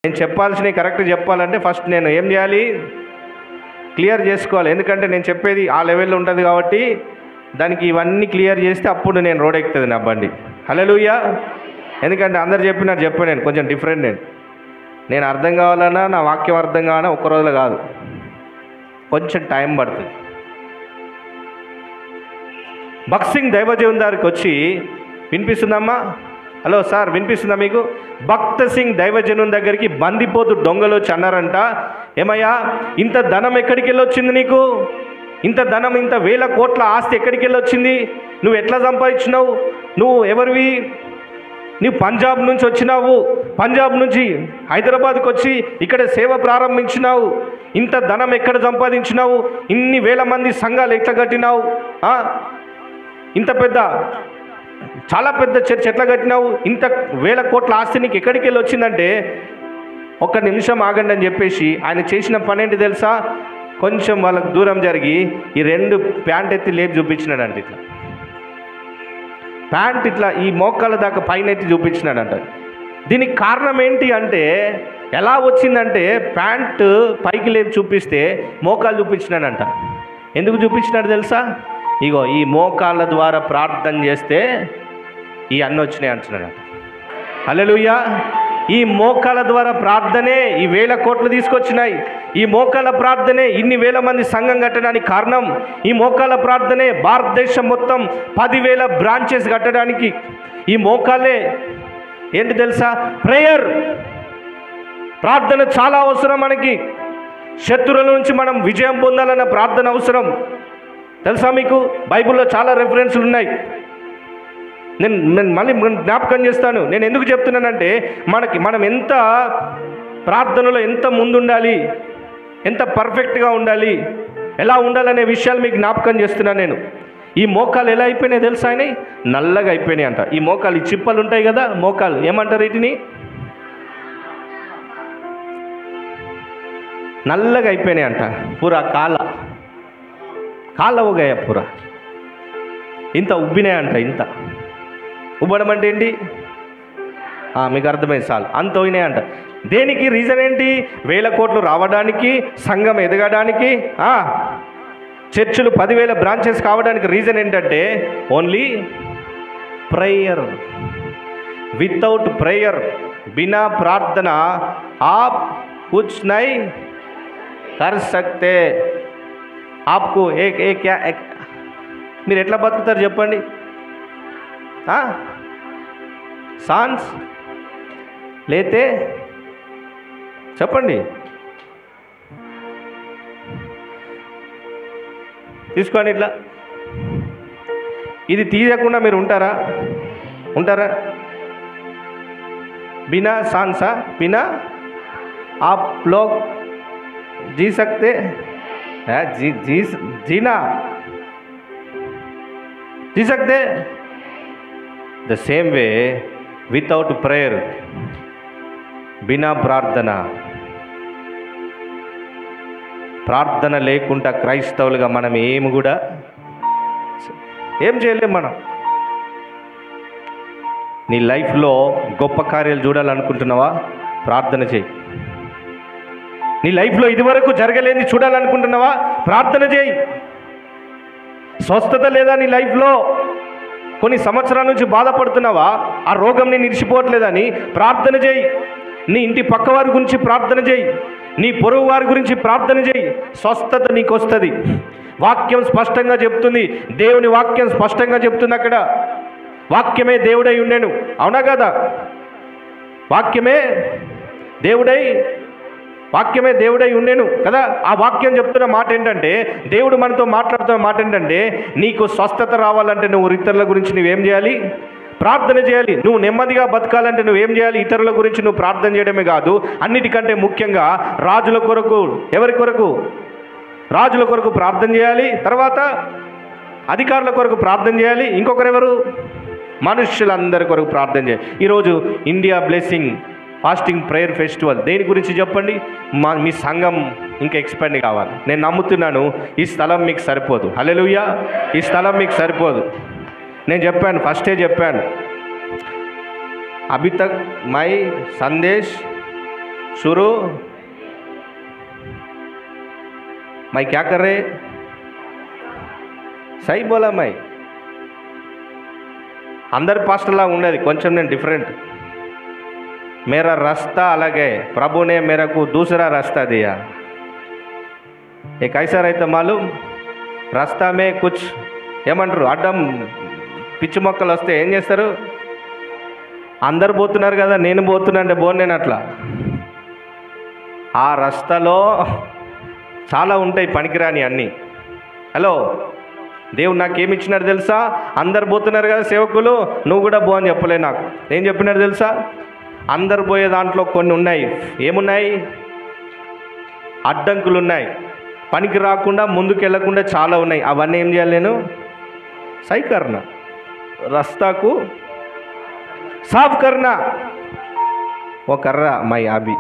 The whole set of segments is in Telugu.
నేను చెప్పాల్సినవి కరెక్ట్ చెప్పాలంటే ఫస్ట్ నేను ఏం చేయాలి? క్లియర్ చేసుకోవాలి. ఎందుకంటే నేను చెప్పేది ఆ లెవెల్లో ఉంటుంది కాబట్టి దానికి ఇవన్నీ క్లియర్ చేస్తే అప్పుడు నేను రోడ్ ఎక్కుతుంది నా బండి. హల్లెలూయా. ఎందుకంటే అందరు చెప్పినట్టు చెప్పాను, నేను కొంచెం డిఫరెంట్. నేను అర్థం కావాలన్నా, నా వాక్యం అర్థం కావాలన్నా ఒక్క రోజులో కాదు, కొంచెం టైం పడుతుంది. భక్సింగ్ దైవజీవన్ దగ్గరికి వచ్చి, వినిపిస్తుందమ్మా? హలో సార్, వినిపిస్తుందా మీకు? భక్త సింగ్ దైవజనుని దగ్గరికి బందిపోతు దొంగలు వచ్చి అన్నారంట, ఏమయ్యా ఇంత ధనం ఎక్కడికి వెళ్ళి వచ్చింది నీకు? ఇంత ధనం, ఇంత వేల కోట్ల ఆస్తి ఎక్కడికి వెళ్ళి వచ్చింది? నువ్వు ఎట్లా సంపాదించినావు? నువ్వు ఎవరివి? నువ్వు పంజాబ్ నుంచి వచ్చినావు, పంజాబ్ నుంచి హైదరాబాద్కి వచ్చి ఇక్కడ సేవ ప్రారంభించినావు. ఇంత ధనం ఎక్కడ సంపాదించినావు? ఇన్ని వేల మంది సంఘాలు ఎట్లా కట్టినావు? ఇంత పెద్ద, చాలా పెద్ద చర్చ్ ఎట్లా కట్టినావు? ఇంత వేల కోట్ల ఆస్తి నీకు ఎక్కడికి వెళ్ళి వచ్చిందంటే, ఒక్క నిమిషం ఆగండి అని చెప్పేసి ఆయన చేసిన పని ఏంటి తెలుసా? కొంచెం వాళ్ళకు దూరం జరిగి ఈ 2 ప్యాంట్ ఎత్తి లేపి చూపించినాడంట. ఇట్లా ప్యాంట్ ఇట్లా ఈ మోకాళ్ళ దాకా పైన ఎత్తి చూపించినాడంట. దీనికి కారణం ఏంటి అంటే, ఎలా వచ్చిందంటే ప్యాంట్ పైకి లేపి చూపిస్తే మోకాళ్ళు చూపించినాడంట. ఎందుకు చూపించినాడు తెలుసా? ఇగో ఈ మోకాళ్ళ ద్వారా ప్రార్థన చేస్తే ఈ అన్నీ వచ్చినాయి అంటున్నాడంట. హల్లెలూయా. ఈ మోకాళ్ళ ద్వారా ప్రార్థనే ఈ వేల కోట్లు తీసుకొచ్చినాయి. ఈ మోకాళ్ళ ప్రార్థనే ఇన్ని వేల మంది సంఘం కట్టడానికి కారణం. ఈ మోకాళ్ళ ప్రార్థనే భారతదేశం మొత్తం 10,000 బ్రాంచెస్ కట్టడానికి ఈ మోకాళ్ళే. ఏంటి తెలుసా? ప్రేయర్, ప్రార్థన చాలా అవసరం మనకి. శత్రువుల నుంచి మనం విజయం పొందాలన్న ప్రార్థన అవసరం. తెలుసా మీకు? బైబిల్లో చాలా రెఫరెన్స్లు ఉన్నాయి. నేను మళ్ళీ జ్ఞాపకం చేస్తాను. నేను ఎందుకు చెప్తున్నానంటే, మనం ఎంత ప్రార్థనలో ఎంత ముందుండాలి, ఎంత పర్ఫెక్ట్గా ఉండాలి, ఎలా ఉండాలనే విషయాలు మీకు జ్ఞాపకం చేస్తున్నాను నేను. ఈ మోకాలు ఎలా అయిపోయినాయి తెలుసా? ఆయన నల్లగా అయిపోయినాయి అంట. ఈ మోకాలు, ఈ చిప్పలు ఉంటాయి కదా మోకాలు, ఏమంటారు వీటిని? నల్లగా అయిపోయినాయి అంట. పూరా కాళ్ళ ఊగాయ పూరా, ఇంత ఉబ్బినాయి అంట. ఇంత ఉబ్బడం అంటే ఏంటి? మీకు అర్థమైంది చాలు. అంత పోయినాయి అంట. దేనికి? రీజన్ ఏంటి? వేల కోట్లు రావడానికి, సంఘం ఎదగడానికి, చర్చిలు 10,000 బ్రాంచెస్ కావడానికి రీజన్ ఏంటంటే only prayer. Without prayer, Bina ప్రార్థన आप कुछ नहीं कर सकते. आपको एक మీరు ఎట్లా బతుకుతారు చెప్పండి? सांस లేతే చెప్పండి, తీసుకోండి ఇట్లా. ఇది తీయకుండా మీరు ఉంటారా? बिना सांसा, बिना आप लोग जी सकते हैं? जीना जी सकते? The same way without prayer, बिना ప్రార్థన లేకుండా క్రైస్తవులుగా మనం ఏమి కూడా ఏం చేయలేం. మనం నీ లైఫ్లో గొప్ప కార్యాలు చూడాలనుకుంటున్నావా? ప్రార్థన చేయి. నీ లైఫ్లో ఇదివరకు జరగలేని చూడాలనుకుంటున్నావా? ప్రార్థన చేయి. స్వస్థత లేదా నీ లైఫ్లో? కొన్ని సంవత్సరాల నుంచి బాధపడుతున్నావా? ఆ రోగం నేను నిలిచిపోవట్లేదని ప్రార్థన చేయి. నీ ఇంటి పక్క వారి గురించి ప్రార్థన చేయి. నీ పొరుగు వారి గురించి ప్రార్థన చేయి. స్వస్థత నీకు వస్తుంది. వాక్యం స్పష్టంగా చెప్తుంది. దేవుని వాక్యం స్పష్టంగా చెప్తుంది. అక్కడ వాక్యమే దేవుడై ఉండెను. అవునా కదా? వాక్యమే దేవుడై ఉండెను కదా. ఆ వాక్యం చెప్తున్న మాట ఏంటంటే, దేవుడు మనతో మాట్లాడుతున్న మాట ఏంటంటే, నీకు స్వస్థత రావాలంటే నువ్వు ఇతరుల గురించి నువ్వేం చేయాలి? ప్రార్థన చేయాలి. నువ్వు నెమ్మదిగా బతకాలంటే నువ్వేం చేయాలి? ఇతరుల గురించి నువ్వు ప్రార్థన చేయడమే కాదు, అన్నిటికంటే ముఖ్యంగా రాజుల కొరకు, ఎవరి కొరకు? రాజుల కొరకు ప్రార్థన చేయాలి. తర్వాత అధికారుల కొరకు ప్రార్థన చేయాలి. ఇంకొకరు ఎవరు? మనుష్యులందరి కొరకు ప్రార్థన చేయాలి. ఈరోజు India blessing fasting prayer festival దేని గురించి చెప్పండి? మీ సంఘం ఇంకా ఎక్స్పాండ్ కావాలి. నేను నమ్ముతున్నాను ఈ స్థలం మీకు సరిపోదు. హల్లెలూయా. ఈ స్థలం మీకు సరిపోదు. నేను చెప్పాను, ఫస్టే చెప్పాను, అభి తక్ మై సందేశ్ शुरू मैं क्या कर रहे सही बोला मैं अंदर पास्टरला ఉండేది కొంచెం నేను డిఫరెంట్ मेरा रास्ता अलग है प्रभु ने मेरे को दूसरा रास्ता दिया एक ऐसा रहता मालूम रास्ता में कुछ ఏమంటారు అడ్డం పిచ్చి మొక్కలు వస్తే ఏం చేస్తారు అందరు పోతున్నారు కదా నేను పోతున్నా అంటే నేను అట్లా ఆ రస్తాలో చాలా ఉంటాయి పనికిరాని అన్నీ హలో దేవుడు నాకేమి ఇచ్చినాడు తెలుసా అందరు పోతున్నారు కదా సేవకులు నువ్వు కూడా పో అని చెప్పలే నాకు ఏం చెప్పినాడు తెలుసా అందరు పోయే దాంట్లో కొన్ని ఉన్నాయి ఏమున్నాయి అడ్డంకులు ఉన్నాయి పనికి రాకుండా ముందుకు వెళ్ళకుండా చాలా ఉన్నాయి అవన్నీ ఏం చేయాలి నేను सही करना रास्ता को साफ करना वो कर रहा मैं अभी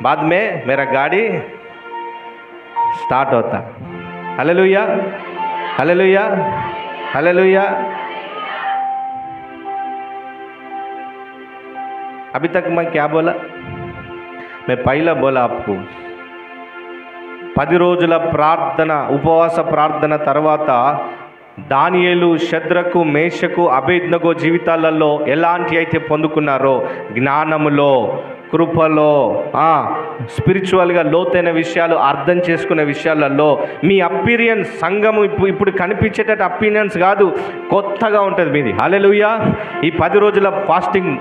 बाद में मेरा गाड़ी स्टार्ट होता हालेलुया हालेलुया हालेलुया अभी तक मैं क्या बोला मैं पहला बोला आपको 10 రోజుల ప్రార్థన ఉపవాస ప్రార్థన తర్వాత దానియేలు షద్రకు మేషకు అబేద్నగో జీవితాలలో ఎలాంటి అయితే పొందుకున్నారో జ్ఞానములో కృపలో స్పిరిచువల్గా లోతైన విషయాలు అర్థం చేసుకునే విషయాలలో మీ అపీరియన్స్ సంఘము ఇప్పుడు కనిపించేటట్టు అపీరియన్స్ కాదు కొత్తగా ఉంటుంది మీది హల్లెలూయా ఈ 10 రోజుల ఫాస్టింగ్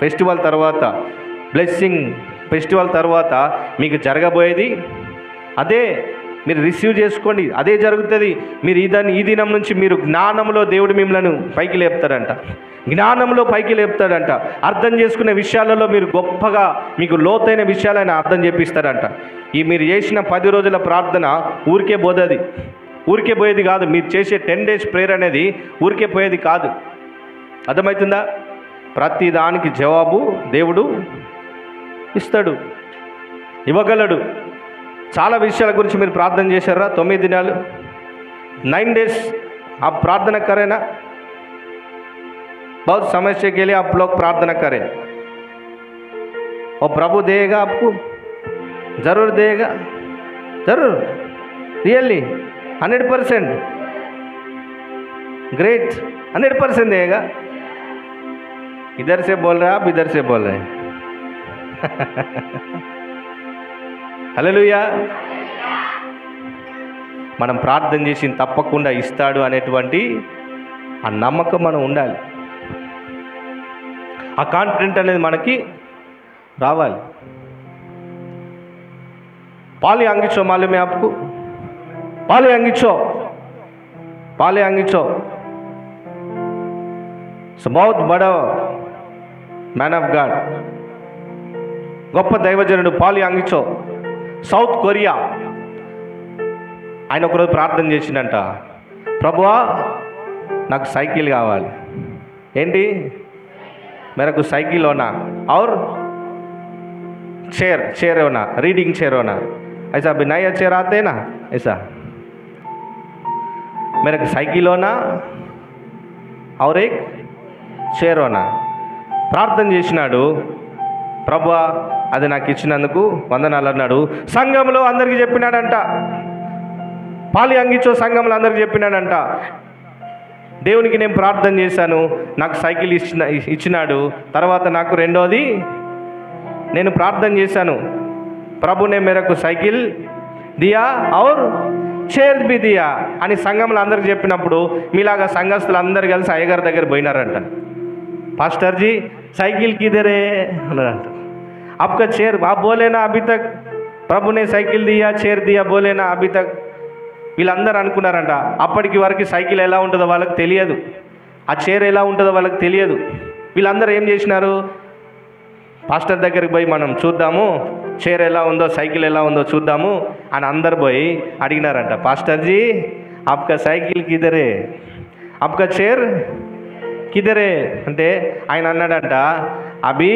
ఫెస్టివల్ తర్వాత బ్లెస్సింగ్ ఫెస్టివల్ తర్వాత మీకు జరగబోయేది అదే మీరు రిసీవ్ చేసుకోండి అదే జరుగుతుంది మీరు ఈ దినం నుంచి మీరు జ్ఞానంలో దేవుడు మిమ్మల్ని పైకి లేపుతాడంట జ్ఞానంలో పైకి లేపుతాడంట అర్థం చేసుకునే విషయాలలో మీరు గొప్పగా మీకు లోతైన విషయాలను అర్థం చేపిస్తాడంట ఈ మీరు చేసిన 10 రోజుల ప్రార్థన ఊరికే పోయేది కాదు మీరు చేసే 10 days ప్రేయర్ అనేది ఊరికే పోయేది కాదు అర్థమవుతుందా ప్రతి దానికి జవాబు దేవుడు ఇస్తాడు ఇవ్వగలడు చాలా విషయాల గురించి మీరు ప్రార్థన చేశారా 9 దినాలు 9 days आप प्रार्थना करें ना बहुत समस्या के लिए आप लोग प्रार्थना करें और प्रभु देगा आपको ज़रूर देगा ज़रूर रियली 100% ग्रेट 100% देगा इधर से बोल रहे आप इधर से बोल रहे हैं హల్లెలూయా మనం ప్రార్థన చేసి తప్పకుండా ఇస్తాడు అనేటువంటి ఆ నమ్మకం మనం ఉండాలి ఆ కాన్ఫిడెంట్ అనేది మనకి రావాలి पाले अंगिचो मालूम है आपको पाले अंगिचो बहुत बड़ा मैन ऑफ गॉड గొప్ప దైవజనుడు పాలి అంగిచో సౌత్ కొరియా ఆయన ఒకరోజు ప్రార్థన చేసిండంట ప్రభువా నాకు సైకిల్ కావాలి ఏంటి मेरे సైకిల్ होना और चेयर होना रीडिंग चेयर होना ऐसा भी नया चेयर आते हैं ना ऐसा मेरे को साइकिल होना और एक चेयर होना ప్రార్థన చేసినాడు ప్రభువా అది నాకు ఇచ్చినందుకు వందనాలు అన్నాడు సంఘంలో అందరికీ చెప్పినాడంట పాలి అంగిచో సంఘంలో అందరికీ చెప్పినాడంట దేవునికి నేను ప్రార్థన చేశాను నాకు సైకిల్ ఇచ్చినాడు తర్వాత నాకు రెండోది నేను ప్రార్థన చేశాను ప్రభునే మేరకు సైకిల్ దియా ఔర్ చైర్ బి దియా అని సంఘంలో అందరికి చెప్పినప్పుడు మీలాగా సంఘస్థులు అందరు కలిసి అయ్యగారి దగ్గర పోయినారంట पास्टर जी साइकिल किधर है आपका चेयर आप बोले ना अभी तक प्रभु ने साइकिल दिया चेयर दिया बोले ना अभी तक వీళ్ళందరూ అనుకున్నారంట అప్పటికి వరకు సైకిల్ ఎలా ఉంటుందో వాళ్ళకి తెలియదు ఆ చైర్ ఎలా ఉంటుందో వాళ్ళకి తెలియదు వీళ్ళందరూ ఏం చేసినారు పాస్టర్ దగ్గరికి పోయి మనం చూద్దాము చైర్ ఎలా ఉందో సైకిల్ ఎలా ఉందో చూద్దాము అని అందరు పోయి అడిగినారంట పాస్టర్ జీ ఆప్కా సైకిల్ కిదరే ఆప్కా చైర్ కిదరే అంటే ఆయన అన్నాడంట అభి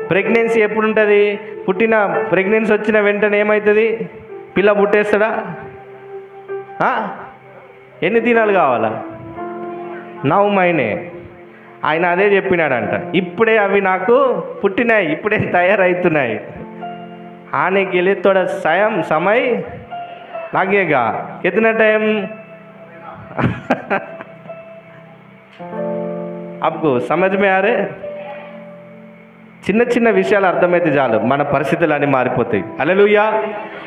ప్రెగ్నెన్సీ ఎప్పుడు ఉంటుంది పుట్టిన ప్రెగ్నెన్సీ వచ్చిన వెంటనే ఏమవుతుంది పిల్ల పుట్టేస్తాడా ఎన్ని దినాలు కావాలా 9 మहीने ఆయన అదే చెప్పినాడంట, ఇప్పుడే అవి నాకు పుట్టినాయి, ఇప్పుడే తయారవుతున్నాయి. आने के लिए थोड़ा समय लगेगा. कितना टाइम? आपको समझ में आ रहे? చిన్న చిన్న విషయాలు అర్థమైతే చాలు మన పరిస్థితులు అన్నీ మారిపోతాయి. హల్లెలూయా.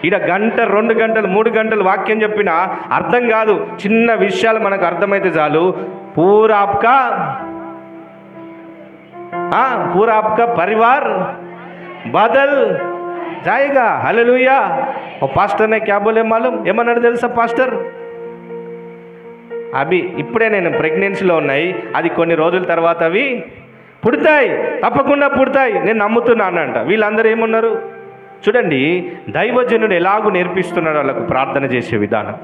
ఈడ గంట 2 గంటలు 3 గంటలు వాక్యం చెప్పినా అర్థం కాదు. చిన్న విషయాలు మనకు అర్థమైతే చాలు, పూరా आपका परिवार बदल जाएगा. हालेलुया. और पास्टर ने क्या बोले मालूम? ఏమన్నాడు తెలుసా పాస్టర్? అవి ఇప్పుడే నేను ప్రెగ్నెన్సీలో ఉన్నాయి, అది కొన్ని రోజుల తర్వాత అవి పుడతాయి, తప్పకుండా పుడతాయి, నేను నమ్ముతున్నానంట. వీళ్ళందరూ ఏమన్నారు చూడండి, దైవజనుడు ఎలాగూ నేర్పిస్తున్నాడు వాళ్ళకు ప్రార్థన చేసే విధానం.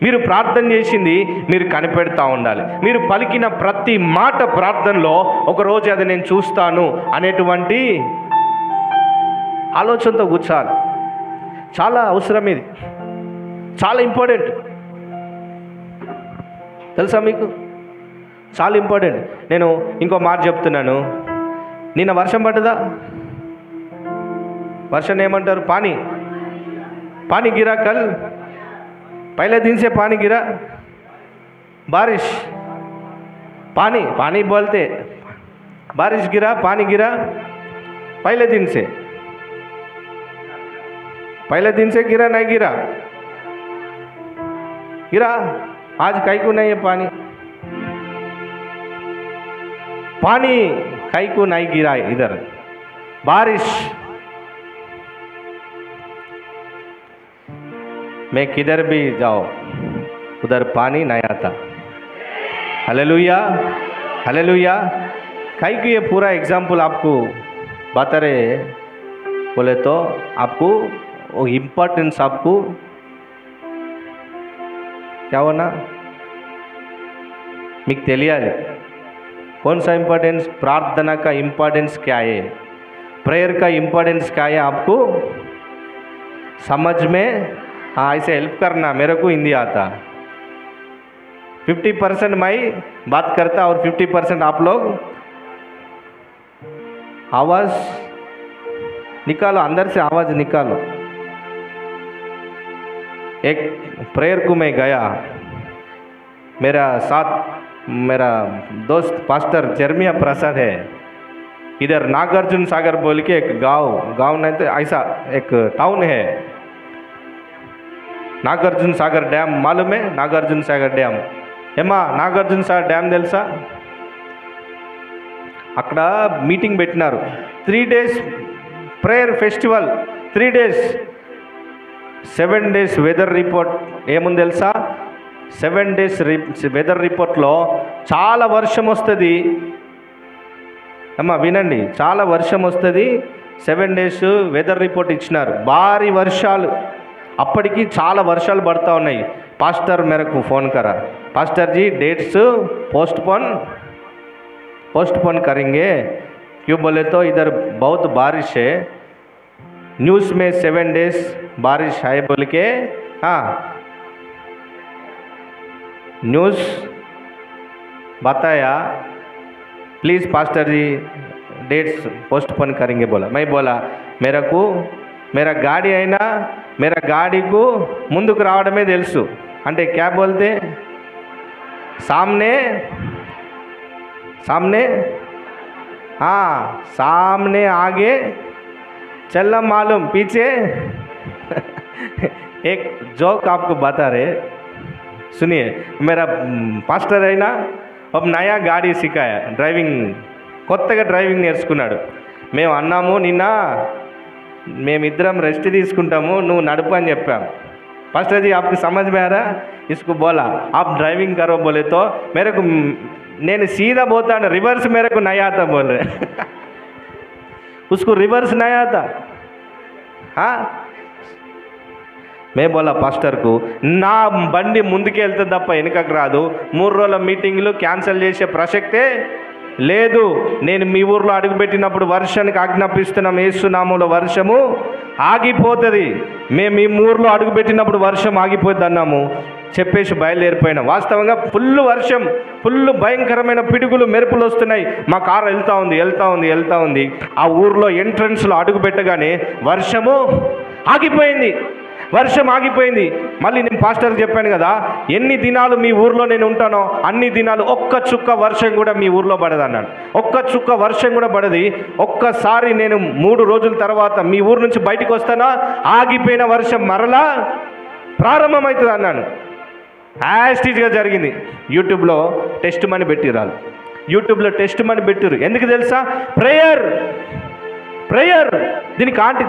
మీరు ప్రార్థన చేసింది మీరు కనిపెడతా ఉండాలి. మీరు పలికిన ప్రతి మాట ప్రార్థనలో ఒకరోజు అది నేను చూస్తాను అనేటువంటి ఆలోచనతో కూర్చోాలి. చాలా అవసరం, ఇది చాలా ఇంపార్టెంట్. తెలుసా మీకు? చాలా ఇంపార్టెంట్. నేను ఇంకో మాట చెప్తున్నాను. నిన్న వర్షం పడ్డదా? వర్షం ఏమంటారు? पानी गिरा कल, पहले दिन से पानी गिरा, बारिश, पानी बोलते, बारिश गिरा, पानी गिरा पहले दिन से गिरा, नहीं गिरा? आज कई को नहीं है पानी कई को नहीं गिरा इधर. बारिश मैं किधर भी जाओ उधर पानी नहीं आता. Hallelujah, hallelujah. कई को ये पूरा एग्जाम्पल आपको बता रहे बोले तो आपको वो इम्पोर्टेंस आपको क्या होना మీకు తెలియాలి. कौन सा इम्पोर्टेंस? प्रार्थना का इम्पोर्टेंस क्या है, प्रेयर का इम्पोर्टेंस क्या है, आपको समझ में. हाँ, ऐसे हेल्प करना. मेरे को हिंदी आता, 50% मैं बात करता और 50% आप लोग आवाज़ निकालो, अंदर से आवाज़ निकालो. एक प्रेयर को मैं गया, मेरा साथ मेरा दोस्त पास्टर जर्मिया प्रसाद है. इधर नागार्जुन सागर बोल के एक गांव नहीं तो ऐसा एक टाउन है, नागार्जुन सागर डैम. मालूम है नागार्जुन सागर डैम? ఏమా నాగార్జున సాగర్ డ్యామ్ తెలుసా? అక్కడ మీటింగ్ పెట్టినారు. 3 days prayer festival, 3 days, 7 days weather report. ఏముంది తెలుసా? 7 days వెదర్ రిపోర్ట్లో చాలా వర్షం వస్తుంది. అమ్మా వినండి, చాలా వర్షం వస్తుంది. 7 days వెదర్ రిపోర్ట్ ఇచ్చినారు. భారీ వర్షాలు, అప్పటికి చాలా వర్షాలు పడతా ఉన్నాయి. पास्टर मेरे को फ़ोन करा, पास्टर जी डेट्स पोस्टपोन करेंगे. क्यों बोले तो इधर बहुत बारिश है, न्यूज़ में 7 days बारिश है बोल के. हाँ, न्यूज़ बताया, please pastor ji dates postpone करेंगे बोला. मैं बोला मेरे को मेरा गाड़ी है ना, मेरा गाड़ी को ముందుకు రావడమే తెలుసు అంటే क्या बोलते, सामने हाँ, सामने आगे चलना मालूम, पीछे. एक जोक आपको बता रहे, सुनिए. मेरा पास्टर है ना, अब नया गाड़ी सिखाया, ड्राइविंग కొత్తగా డ్రైవింగ్ నేర్చుకున్నాడు. మేము అన్నాము నిన్న మేమిద్దరం రెస్ట్ తీసుకుంటాము, నువ్వు నడుపు అని చెప్పాము. पास्टर जी आपको समझ में आ रहा? इसको बोला आप ड्राइविंग करो बोले तो मेरे को నేను सीधा बोलता ना, रिवर्स मेरे को नहीं आता बोल रहे. उसको रिवर्स नहीं आता. हाँ, मैं बोला पास्टर को నా బండి ముందుకు వెళ్తే తప్ప వెనకకు రాదు, 3 రోజుల మీటింగ్లు క్యాన్సిల్ చేసే ప్రసక్తే లేదు. నేను మీ ఊర్లో అడుగుపెట్టినప్పుడు వర్షానికి ఆజ్ఞాపిస్తున్నాం, యేసునామములో వర్షము ఆగిపోతుంది. మేము మీ ఊర్లో అడుగుపెట్టినప్పుడు వర్షం ఆగిపోద్ది అన్నాము. చెప్పేసి బయలుదేరిపోయినా. వాస్తవంగా ఫుల్ వర్షం, ఫుల్ భయంకరమైన పిడుగులు మెరుపులు వస్తున్నాయి. మా కారు వెళ్తా ఉంది. ఆ ఊర్లో ఎంట్రన్స్లో అడుగు పెట్టగానే వర్షం ఆగిపోయింది. మళ్ళీ నేను పాస్టర్ చెప్పాను కదా, ఎన్ని దినాలు మీ ఊర్లో నేను ఉంటానో అన్ని దినాలు ఒక్క చుక్క వర్షం కూడా మీ ఊర్లో పడదు అన్నాడు. ఒక్క చుక్క వర్షం కూడా పడది. ఒక్కసారి నేను 3 రోజుల తర్వాత మీ ఊరు నుంచి బయటికి వస్తానా, ఆగిపోయిన వర్షం మరలా ప్రారంభమవుతుంది అన్నాను. యాస్టీజ్గా జరిగింది. యూట్యూబ్లో టెస్ట్ మని పెట్టిరాలు, ఎందుకు తెలుసా? ప్రేయర్.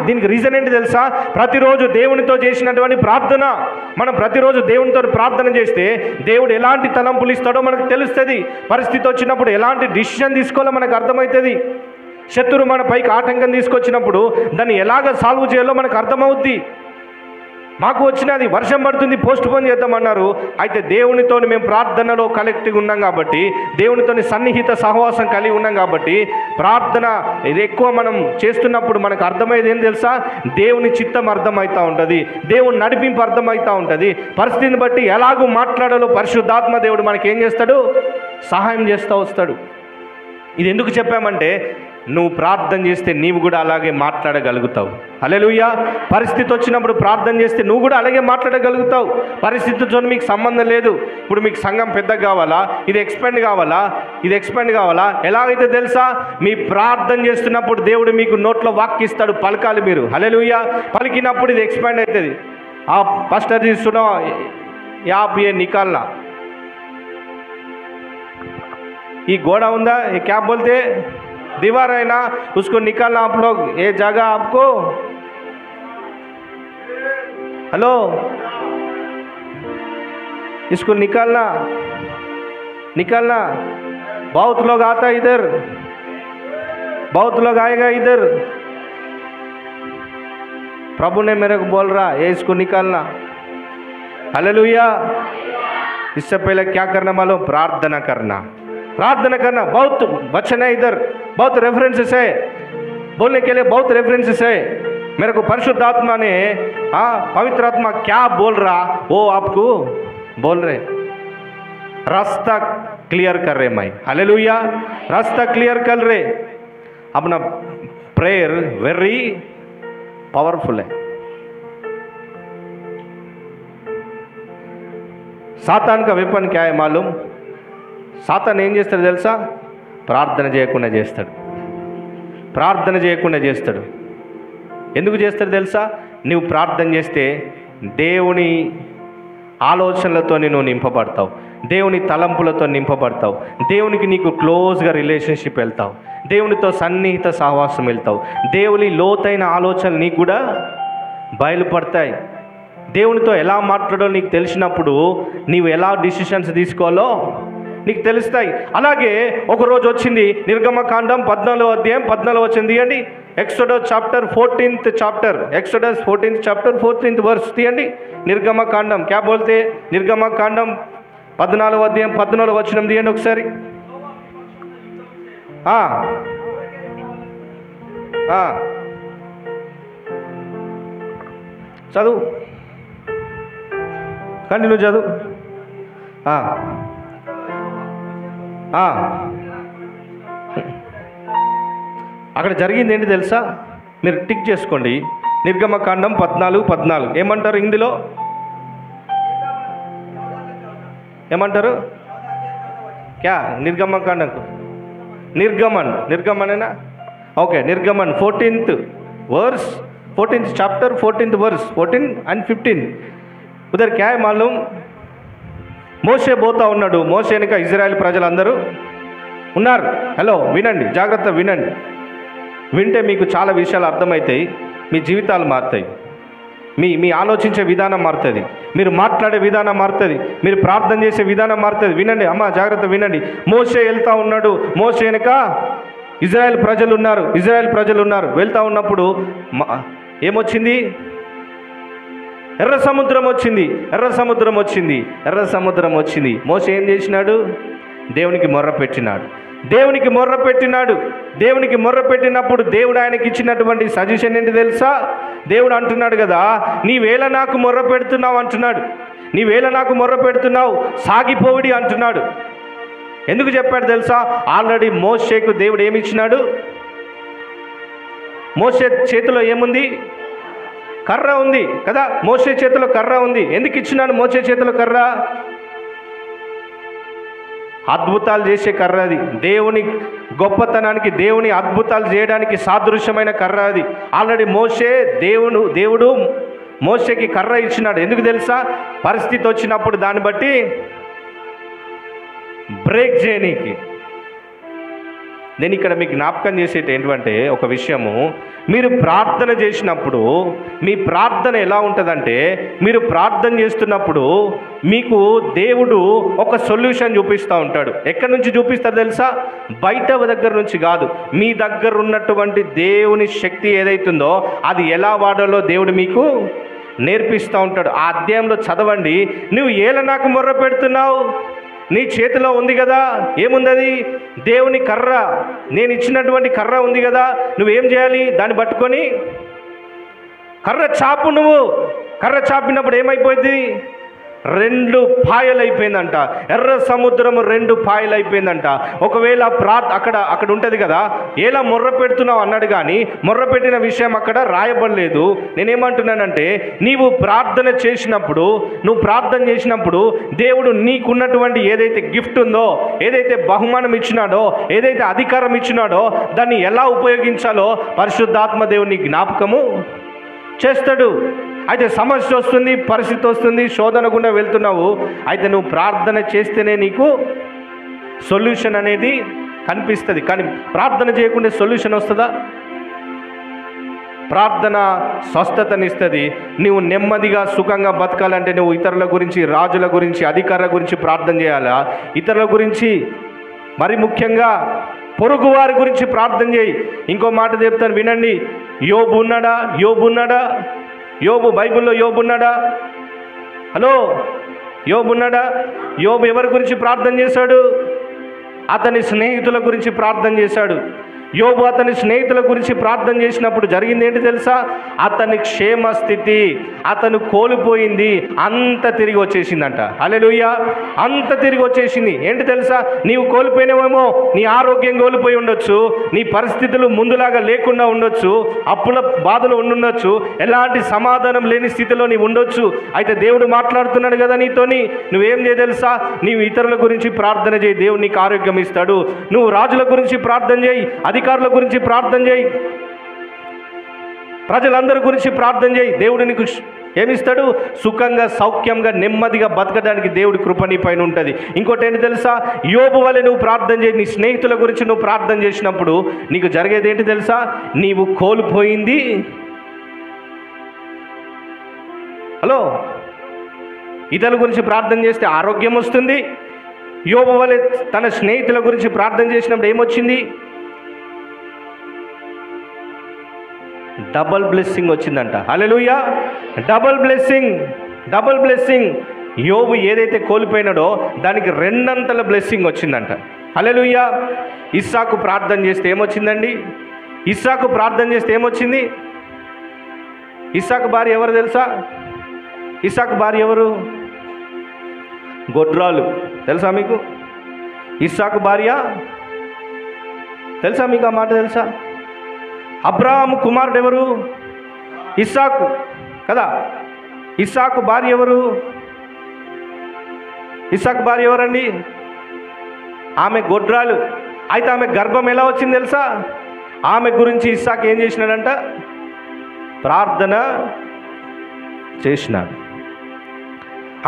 దీనికి రీజన్ ఏంటి తెలుసా? ప్రతిరోజు దేవునితో చేసినటువంటి ప్రార్థన. మనం ప్రతిరోజు దేవునితో ప్రార్థన చేస్తే దేవుడు ఎలాంటి తలంపులు ఇస్తాడో మనకు తెలుస్తుంది. పరిస్థితి వచ్చినప్పుడు ఎలాంటి డిసిషన్ తీసుకోవాలో మనకు అర్థమవుతుంది. శత్రువు మన పైకి ఆటంకం తీసుకొచ్చినప్పుడు దాన్ని ఎలాగ సాల్వ్ చేయాలో మనకు అర్థమవుద్ది. మాకు వచ్చినది వర్షం పడుతుంది, పోస్ట్ పోన్ చేద్దామన్నారు. అయితే దేవునితో మేము ప్రార్థనలో కలెక్ట్గా ఉన్నాం కాబట్టి, దేవునితో సన్నిహిత సహవాసం కలిగి ఉన్నాం కాబట్టి, ప్రార్థన ఇది ఎక్కువ మనం చేస్తున్నప్పుడు మనకు అర్థమయ్యేది ఏం తెలుసా? దేవుని చిత్తం అర్థమవుతూ ఉంటుంది, దేవుని నడిపింపు అర్థమవుతూ ఉంటుంది. పరిస్థితిని బట్టి ఎలాగూ మాట్లాడాలో పరిశుద్ధాత్మ దేవుడు మనకేం చేస్తాడు? సహాయం చేస్తూ వస్తాడు. ఇది ఎందుకు చెప్పామంటే, నువ్వు ప్రార్థన చేస్తే నీవు కూడా అలాగే మాట్లాడగలుగుతావు. హల్లెలూయా. పరిస్థితి వచ్చినప్పుడు ప్రార్థన చేస్తే నువ్వు కూడా అలాగే మాట్లాడగలుగుతావు. పరిస్థితితో మీకు సంబంధం లేదు. ఇప్పుడు మీకు సంఘం పెద్దగా కావాలా, ఇది ఎక్స్పాండ్ కావాలా, ఎలాగైతే తెలుసా? మీ ప్రార్థన చేస్తున్నప్పుడు దేవుడు మీకు నోట్లో వాక్కిస్తాడు, పలకాలి మీరు. హల్లెలూయా. పలికినప్పుడు ఇది ఎక్స్పాండ్ అవుతుంది. ఆ పాస్టర్ जी सुनो, आप ये निकालना, ये घोड़ा ఉందా, ये क्या बोलते, दीवार है ना, उसको निकालना आप लोग, ये जगह आपको, हेलो, इसको निकालना. बहुत लोग आता है इधर, बहुत लोग आएगा इधर. प्रभु ने मेरे को बोल रहा है इसको निकालना. हालेलुया. इससे पहले क्या करना मालूम? प्रार्थना करना. बहुत वचन है इधर, बहुत रेफरेंसेस है, बोलने के लिए बहुत रेफरेंसेस है. मेरे को परिशुद्ध आत्मा ने, पवित्र आत्मा क्या बोल रहा वो आपको बोल रहे. रास्ता क्लियर कर रहे मैं. हालेलुया. रास्ता क्लियर कर रहे. अपना प्रेयर वेरी पावरफुल है. सातान का वेपन क्या है मालूम? సాతాను ఏం చేస్తాడు తెలుసా? ప్రార్థన చేయకుండా చేస్తాడు. ఎందుకు చేస్తాడు తెలుసా? నువ్వు ప్రార్థన చేస్తే దేవుని ఆలోచనలతో నువ్వు నింపబడతావు, దేవుని తలంపులతో నింపబడతావు, దేవునికి నీకు క్లోజ్గా రిలేషన్షిప్ వెళ్తావు, దేవునితో సన్నిహిత సహవాసం వెళ్తావు, దేవుని లోతైన ఆలోచనలు నీకు కూడా బయలుపడతాయి. దేవునితో ఎలా మాట్లాడో నీకు తెలిసినప్పుడు నీవు ఎలా డిసిషన్స్ తీసుకోవాలో నీకు తెలుస్తాయి. అలాగే ఒకరోజు వచ్చింది, నిర్గమకాండం 14వ అధ్యాయం 14వ వచనం తీయండి. Exodus chapter 14th chapter, Exodus 14th chapter 14th verse తీయండి. నిర్గమకాండం క్యా బోల్తే, నిర్గమకాండం 14వ అధ్యాయం 14వ వచనం తీయండి ఒకసారి. చదువు, కంటిన్యూ చదువు. అక్కడ జరిగింది ఏంటి తెలుసా? మీరు టిక్ చేసుకోండి. నిర్గమకాండం 14:14 ఏమంటారు హిందీలో? ఏమంటారు? క్యా నిర్గమకాండం? నిర్గమనేనా? ఓకే, నిర్గమన్ 14th verse, 14th chapter 14th verse 14 and 15. उधर क्या है मालूम? మోషే పోతా ఉన్నాడు. మోషే వెనుక ఇజ్రాయెల్ ప్రజలందరూ ఉన్నారు. హలో, వినండి, జాగ్రత్త వినండి. వింటే మీకు చాలా విషయాలు అర్థమవుతాయి, మీ జీవితాలు మారుతాయి, మీ ఆలోచించే విధానం మారుతుంది, మీరు మాట్లాడే విధానం మారుతుంది, మీరు ప్రార్థన చేసే విధానం మారుతుంది. వినండి అమ్మ, జాగ్రత్త వినండి. మోషే వెళ్తా ఉన్నాడు. మోషే వెనుక ఇజ్రాయెల్ ప్రజలు ఉన్నారు. వెళ్తా ఉన్నప్పుడు ఏమొచ్చింది? ఎర్ర సముద్రం వచ్చింది. మోషే ఏం చేసినాడు? దేవునికి మొర్ర పెట్టినప్పుడు దేవుడు ఆయనకి ఇచ్చినటువంటి సజెషన్ ఏంటి తెలుసా? దేవుడు అంటున్నాడు కదా, నీవేళ నాకు మొర్ర పెడుతున్నావు అంటున్నాడు. నీవేళ నాకు మొర్ర పెడుతున్నావు, సాగిపోవిడి అంటున్నాడు. ఎందుకు చెప్పాడు తెలుసా? ఆల్రెడీ మోషేకు దేవుడు ఏమి ఇచ్చినాడు? మోషే చేతిలో ఏముంది? కర్ర ఉంది కదా. మోషే చేతిలో కర్ర ఉంది. ఎందుకు ఇచ్చినాడు మోషే చేతిలో కర్ర? అద్భుతాలు చేసే కర్ర అది. దేవుని గొప్పతనానికి, దేవుని అద్భుతాలు చేయడానికి సాదృశ్యమైన కర్ర అది. ఆల్రెడీ దేవుడు మోషేకి కర్ర ఇచ్చినాడు. ఎందుకు తెలుసా? పరిస్థితి వచ్చినప్పుడు దాన్ని బట్టి బ్రేక్ చేయనీకి. నేను ఇక్కడ మీకు జ్ఞాపకం చేసేది ఏంటంటే ఒక విషయము, మీరు ప్రార్థన చేసినప్పుడు మీ ప్రార్థన ఎలా ఉంటుందంటే, మీరు ప్రార్థన చేస్తున్నప్పుడు మీకు దేవుడు ఒక సొల్యూషన్ చూపిస్తూ ఉంటాడు. ఎక్కడి నుంచి చూపిస్తాడు తెలుసా? బయట దగ్గర నుంచి కాదు, మీ దగ్గర ఉన్నటువంటి దేవుని శక్తి ఏదైతుందో అది ఎలా వాడాలో దేవుడు మీకు నేర్పిస్తూ ఉంటాడు. ఆ అధ్యాయంలో చదవండి. నువ్వు ఏల నాకు మొర్ర పెడుతున్నావు, నీ చేతిలో ఉంది కదా, ఏముంది అది? దేవుని కర్ర, నేను ఇచ్చినటువంటి కర్ర ఉంది కదా. నువ్వేం చేయాలి? దాన్ని పట్టుకొని కర్ర చాపు. నువ్వు కర్ర చాపినప్పుడు ఏమైపోయింది? 2 పాయలైపోయిందంట. ఎర్ర సముద్రము 2 పాయలైపోయిందంట. ఒకవేళ అక్కడ ఉంటుంది కదా, ఎలా మొర్ర పెడుతున్నావు అన్నాడు, కానీ మొర్ర పెట్టిన విషయం అక్కడ రాయబడలేదు. నేనేమంటున్నానంటే, నువ్వు ప్రార్థన చేసినప్పుడు దేవుడు నీకున్నటువంటి ఏదైతే గిఫ్ట్ ఉందో, ఏదైతే బహుమానం ఇచ్చినాడో, ఏదైతే అధికారం ఇచ్చినాడో, దాన్ని ఎలా ఉపయోగించాలో పరిశుద్ధాత్మ దేవుని జ్ఞాపకము చేస్తాడు. అయితే సమస్య వస్తుంది, పరిస్థితి వస్తుంది, శోధన గుండా వెళ్తున్నావు. అయితే నువ్వు ప్రార్థన చేస్తేనే నీకు సొల్యూషన్ అనేది కనిపిస్తుంది. కానీ ప్రార్థన చేయకుండా సొల్యూషన్ వస్తుందా? ప్రార్థన స్వస్థతనిస్తుంది. నువ్వు నెమ్మదిగా సుఖంగా బతకాలంటే నువ్వు ఇతరుల గురించి, రాజుల గురించి, అధికారుల గురించి ప్రార్థన చేయాలా? ఇతరుల గురించి, మరి ముఖ్యంగా పొరుగు వారి గురించి ప్రార్థన చేయి. ఇంకో మాట చెప్తాను వినండి. యోబు ఉన్నాడా? యోబు, బైబిల్లో యోబు ఉన్నాడా? హలో, యోబు ఉన్నాడా? యోబు ఎవరి గురించి ప్రార్థన చేశాడు? అతని స్నేహితుల గురించి ప్రార్థన చేశాడు. యోబు అతని స్నేహితుల గురించి ప్రార్థన చేసినప్పుడు జరిగింది ఏంటి తెలుసా? అతని క్షేమ స్థితి, అతను కోల్పోయింది అంత తిరిగి వచ్చేసిందంట. హల్లెలూయా! అంత తిరిగి వచ్చేసింది. ఏంటి తెలుసా? నీవు కోల్పోయినవేమో, నీ ఆరోగ్యం కోల్పోయి ఉండొచ్చు, నీ పరిస్థితులు ముందులాగా లేకుండా ఉండొచ్చు, అప్పుల బాధలు ఉండొచ్చు, ఎలాంటి సమాధానం లేని స్థితిలో నీవు ఉండొచ్చు. అయితే దేవుడు మాట్లాడుతున్నాడు కదా నీతోని. నువ్వేం చేయ తెలుసా? నీవు ఇతరుల గురించి ప్రార్థన చేయి, దేవుడు నీకు ఆరోగ్యం ఇస్తాడు. నువ్వు రాజుల గురించి ప్రార్థన చేయి, అధికారుల గురించి ప్రార్థన చేయి, ప్రజలందరి గురించి ప్రార్థన చేయి. దేవుడు నీకు ఏమిస్తాడు? సుఖంగా, సౌఖ్యంగా, నెమ్మదిగా బతకడానికి దేవుడి కృప నీ పైన ఉంటుంది. ఇంకోటి ఏంటి తెలుసా? యోబు వలె నువ్వు ప్రార్థన చేయి. నీ స్నేహితుల గురించి నువ్వు ప్రార్థన చేసినప్పుడు నీకు జరిగేది ఏంటి తెలుసా? నీవు కోల్పోయింది. హలో, ఇతరుల గురించి ప్రార్థన చేస్తే ఆరోగ్యం వస్తుంది. యోబు వలె తన స్నేహితుల గురించి ప్రార్థన చేసినప్పుడు ఏమొచ్చింది? డబల్ బ్లెస్సింగ్ వచ్చిందంట. హల్లెలూయా! Double blessing. యోబు ఏదైతే కోల్పోయినాడో దానికి 2 బ్లెస్సింగ్ వచ్చిందంట. హల్లెలూయా! ఇస్సాకు ప్రార్థన చేస్తే ఏమొచ్చిందండి? ఇస్సాకు ప్రార్థన చేస్తే ఏమొచ్చింది? ఇస్సాకు భార్య ఎవరు తెలుసా? ఇస్సాకు భార్య ఎవరు? గొడ్రాలు. తెలుసా మీకు? ఇస్సాకు భార్య తెలుసా మీకు? ఆ మాట తెలుసా? అబ్రాహాము కుమారుడు ఎవరు? ఇస్సాకు కదా. ఇస్సాకు భార్య ఎవరు? ఇస్సాకు భార్య ఎవరండి? ఆమె గొడ్రాలు. అయితే ఆమె గర్భం ఎలా వచ్చింది తెలుసా? ఆమె గురించి ఇస్సాకు ఏం చేసినాడంట? ప్రార్థన చేసినాడు.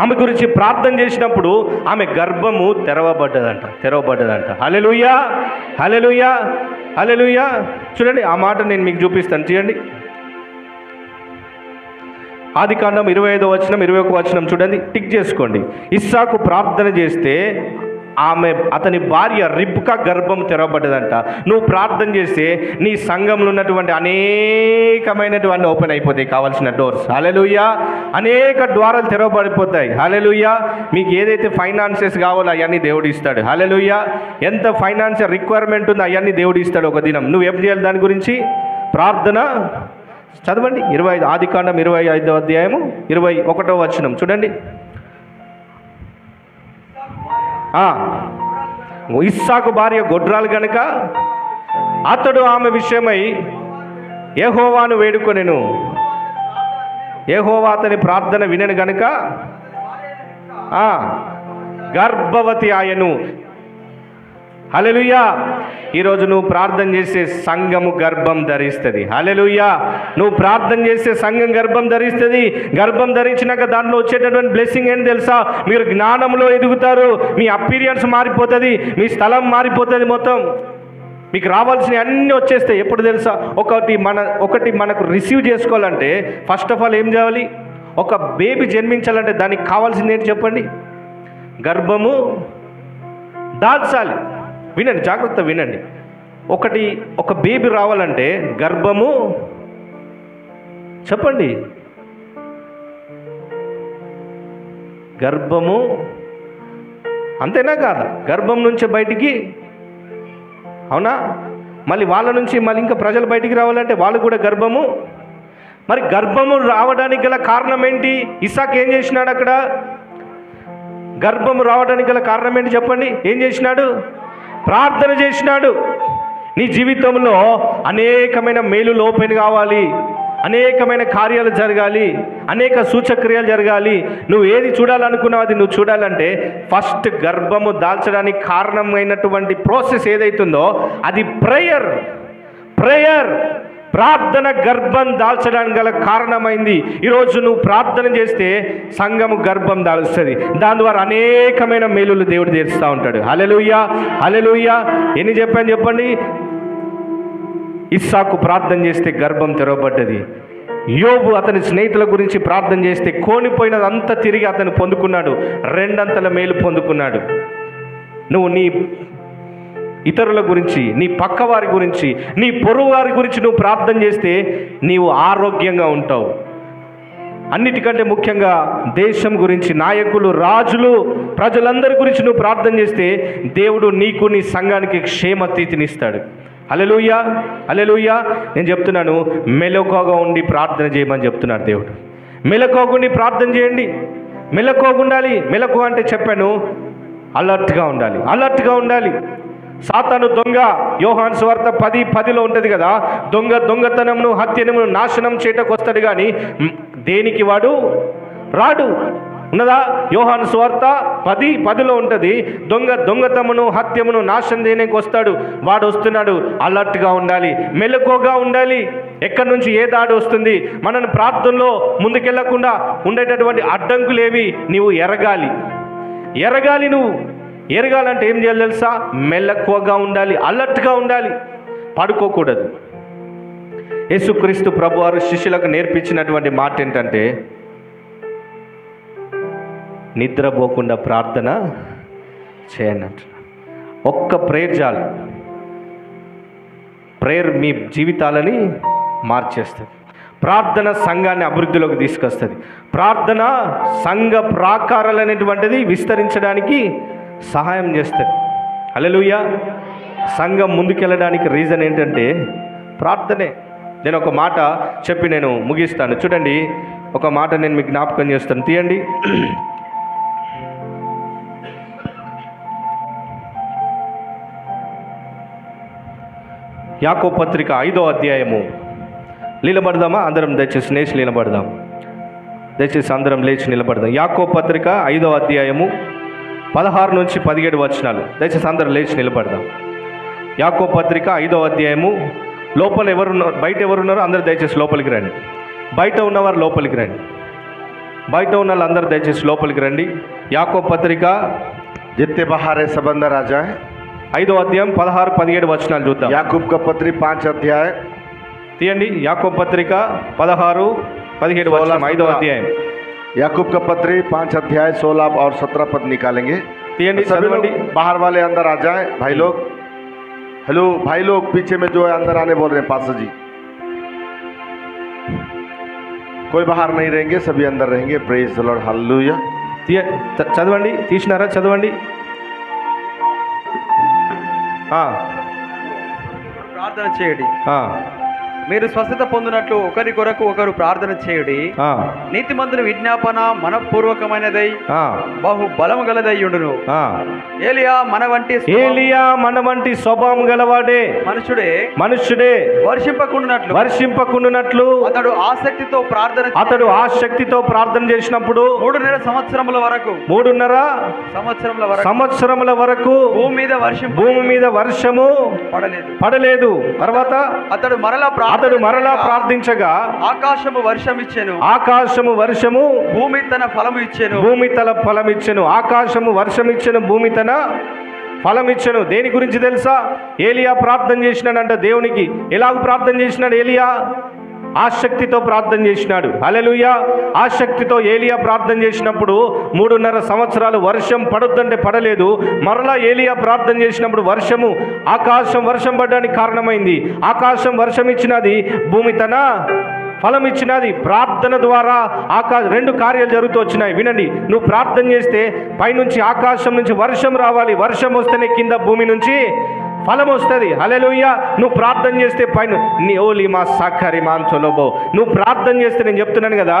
ఆమె గురించి ప్రార్థన చేసినప్పుడు ఆమె గర్భము తెరవబడ్డదంట. హల్లెలూయా! హల్లెలూయా! హల్లెలూయా! చూడండి, ఆ మాట నేను మీకు చూపిస్తాను. చూడండి, ఆదికాండం 25వ వచనం, 21వ వచనం చూడండి, టిక్ చేసుకోండి. ఇస్సాకు ప్రార్థన చేస్తే అతని భార్య రిబ్కా గర్భం తెరవబడ్డదంట. నువ్వు ప్రార్థన చేస్తే నీ సంఘంలో ఉన్నటువంటి అనేకమైనటువంటి ఓపెన్ అయిపోతాయి, కావాల్సిన డోర్స్. హల్లెలూయా! అనేక ద్వారాలు తెరవబడిపోతాయి. హల్లెలూయా! మీకు ఏదైతే ఫైనాన్సెస్ కావాలో అవన్నీ దేవుడు ఇస్తాడు. హల్లెలూయా! ఎంత ఫైనాన్షియల్ రిక్వైర్మెంట్ ఉందో అవన్నీ దేవుడు ఇస్తాడు ఒక దినం. నువ్వు ఏం చేయాలి? దాని గురించి ప్రార్థన చదవండి. 25 ఆదికాండం 25వ అధ్యాయము 21వ వచనం చూడండి. ఇస్సాకు భార్య గొడ్రాలు గనుక అతడు ఆమె విషయమై యెహోవాను వేడుకొనెను. యెహోవా అతని ప్రార్థన వినెను గనుక గర్భవతి ఆయను. హల్లెలూయా. ఈరోజు నువ్వు ప్రార్థన చేసే సంఘము గర్భం ధరిస్తుంది. హల్లెలూయా. నువ్వు ప్రార్థన చేసే సంఘం గర్భం ధరిస్తుంది. గర్భం ధరించినాక దాంట్లో వచ్చేటటువంటి బ్లెస్సింగ్ ఏంటి తెలుసా? మీరు జ్ఞానంలో ఎదుగుతారు, మీ అపీరియన్స్ మారిపోతుంది, మీ స్థలం మారిపోతుంది, మొత్తం మీకు రావాల్సినవి అన్నీ వచ్చేస్తాయి. ఎప్పుడు తెలుసా? ఒకటి మనకు రిసీవ్ చేసుకోవాలంటే ఫస్ట్ ఆఫ్ ఆల్ ఏం చేయాలి? ఒక బేబీ జన్మించాలంటే దానికి కావాల్సింది ఏంటి చెప్పండి? గర్భము దాల్చాలి. వినండి, జాగ్రత్త వినండి. ఒక బేబీ రావాలంటే గర్భము, చెప్పండి, గర్భము అంతేనా కాదా? గర్భం నుంచి బయటికి, అవునా? మళ్ళీ వాళ్ళ నుంచి మళ్ళీ ఇంకా ప్రజలు బయటికి రావాలంటే వాళ్ళు కూడా గర్భము. మరి గర్భము రావడానికి గల కారణం ఏంటి? ఇస్సాకు ఏం చేసినాడు అక్కడ? గర్భము రావడానికి గల కారణం ఏంటి చెప్పండి? ఏం చేసినాడు? ప్రార్థన చేసినాడు. నీ జీవితంలో అనేకమైన మేలులు ఓపెన్ కావాలి, అనేకమైన కార్యాలు జరగాలి, అనేక సూచక్రియలు జరగాలి. నువ్వు ఏది చూడాలనుకున్నావు అది నువ్వు చూడాలంటే ఫస్ట్ గర్భము దాల్చడానికి కారణమైనటువంటి ప్రాసెస్ ఏదైతుందో అది ప్రేయర్. ప్రార్థన గర్భం దాల్చడానికి గల కారణమైంది. ఈరోజు నువ్వు ప్రార్థన చేస్తే సంఘము గర్భం దాల్స్తుంది. దాని ద్వారా అనేకమైన మేలులు దేవుడు తీరుస్తూ ఉంటాడు. హల్లెలూయా, హల్లెలూయా. ఎన్ని చెప్పాను చెప్పండి? ఇస్సాకు ప్రార్థన చేస్తే గర్భం తెరవబడ్డది. యోబు అతని స్నేహితుల గురించి ప్రార్థన చేస్తే కోనిపోయినదంతా తిరిగి అతను పొందుకున్నాడు, 2 అంతల మేలు పొందుకున్నాడు. నువ్వు నీ ఇతరుల గురించి, నీ పక్కవారి గురించి, నీ పొరుగు వారి గురించి నువ్వు ప్రార్థన చేస్తే నీవు ఆరోగ్యంగా ఉంటావు. అన్నిటికంటే ముఖ్యంగా దేశం గురించి, నాయకులు, రాజులు, ప్రజలందరి గురించి నువ్వు ప్రార్థన చేస్తే దేవుడు నీకు, నీ సంఘానికి క్షేమతీతినిస్తాడు. హల్లెలూయా, హల్లెలూయా. నేను చెప్తున్నాను, మెలకువగా ఉండి ప్రార్థన చేయమని చెప్తున్నాడు దేవుడు. మెలకువగా ఉండి ప్రార్థన చేయండి. మెలకువగా ఉండాలి. మెలకువ అంటే చెప్పాను, అలర్ట్గా ఉండాలి, అలర్ట్గా ఉండాలి. సాతాను దొంగ, యోహాను సువార్త 10:10 ఉంటుంది కదా, దొంగతనమును, హత్యను నాశనం చేయటకు వస్తాడు కానీ దేనికి వాడు రాడు. ఉన్నదా? యోహాను సువార్త 10:10 ఉంటుంది. దొంగతనమును, హత్యమును నాశనం చేయడానికి వస్తాడు. వాడు వస్తున్నాడు. అలర్ట్గా ఉండాలి, మెలకువగా ఉండాలి. ఎక్కడి నుంచి ఏ దాడి వస్తుంది, మనను ప్రార్థనలో ముందుకెళ్లకుండా ఉండేటటువంటి అడ్డంకులేవి నీవు ఎరగాలి. నువ్వు ఎరగాలంటే ఏం చేయాలి తెలుసా? మెలకువగా ఉండాలి, అలర్ట్గా ఉండాలి, పడుకోకూడదు. యేసుక్రీస్తు ప్రభువారు శిష్యులకు నేర్పించినటువంటి మాట ఏంటంటే నిద్రపోకుండా ప్రార్థన చేయండి. ఒక్క ప్రేయర్ చాలు. ప్రేయర్ మీ జీవితాలని మార్చేస్తుంది. ప్రార్థన సంఘాన్ని అభివృద్ధిలోకి తీసుకొస్తుంది. ప్రార్థన సంఘ ప్రాకారాలు అనేటువంటిది విస్తరించడానికి సహాయం చేస్తుంది. హల్లెలూయా. సంఘం ముందుకెళ్ళడానికి రీజన్ ఏంటంటే ప్రార్థనే. నేను ఒక మాట చెప్పి నేను ముగిస్తాను. చూడండి, ఒక మాట నేను మీకు జ్ఞాపకం చేస్తాను. తీయండి, యాకోబు పత్రిక 5వ అధ్యాయము. నిలబడదామా అందరం? దయచేసి లేచి నిలబడదాం. దయచేసి అందరం లేచి నిలబడదాం. యాకోబు పత్రిక 5వ అధ్యాయము 16 నుంచి 17 వచనాలు. దయచేసి అందరం లేచి నిలబడదాం. యాకోబు పత్రిక 5వ అధ్యాయము. లోపల ఎవరున్నారు? బయట ఎవరున్నారో అందరూ దయచేసి లోపలికి రండి. బయట ఉన్నవారు లోపలికి రండి. బయట ఉన్న వాళ్ళందరూ దయచేసి లోపలికి రండి. యాకోబు పత్రిక जितने बाहर है सब अंदर आ जाए. 5వ అధ్యాయం 16-17 వచనాలు చూద్దాం. याकूब का पत्री 5 अध्याय తీయండి. యాకోబు పత్రిక 16-17 వచనం. 5వ అధ్యాయం याकूब का पत्री 5 अध्याय 16 और 17 पद निकालेंगे. తీయండి, सभी लोग చదవండి. बाहर वाले अंदर आ जाए. भाई लोग, हेलो भाई लोग, पीछे में जो है अंदर आने बोल रहे हैं पास्टर जी. कोई बाहर नहीं रहेंगे, सभी अंदर रहेंगे. Praise the Lord, hallelujah. చదవండి. తీసినారా? చదవండి. ప్రార్థన చేయండి. మీరు స్వస్థత పొందినట్లు ఒకరి కొరకు ఒకరు ప్రార్థన చేయుడి. నీతిమంతుని విజ్ఞాపన మనపూర్వకమైనదై బహు బలము గలదయ్యుండును. ఏలియా మన వంటి స్వభావం గలవాడే మనుష్యుడే వర్షింపకుండునట్లు అతడు ఆసక్తితో ప్రార్థన చేసినప్పుడు 3.5 సంవత్సరముల వరకు భూమి మీద వర్షము పడలేదు. తర్వాత అతడు మరలా ప్రార్థించగా ఆకాశము వర్షము భూమి తన ఫలము ఇచ్చెను. ఆకాశము వర్షం ఇచ్చెను, భూమి తన ఫలం ఇచ్చెను. దేని గురించి తెలుసా? ఏలియా ప్రార్థన చేసినాడంట దేవునికి. ఎలాగ ప్రార్థన చేసినాడు ఏలియా? ఆసక్తితో ప్రార్థన చేసినాడు. హల్లెలూయా. ఆసక్తితో ఏలియా ప్రార్థన చేసినప్పుడు 3.5 సంవత్సరాలు వర్షం పడొద్దంటే పడలేదు. మరలా ఏలియా ప్రార్థన చేసినప్పుడు ఆకాశం వర్షం పడడానికి కారణమైంది. ఆకాశం వర్షం ఇచ్చినది, భూమి తన ఫలం ఇచ్చినది. ప్రార్థన ద్వారా 2 కార్యాలు జరుగుతూ వచ్చినాయి. వినండి, నువ్వు ప్రార్థన చేస్తే పైనుంచి ఆకాశం నుంచి వర్షం రావాలి. వర్షం వస్తేనే కింద భూమి నుంచి ఫలం వస్తుంది. హల్లెలూయా. నువ్వు ప్రార్థన చేస్తే పైన నువ్వు ప్రార్థన చేస్తే, నేను చెప్తున్నాను కదా,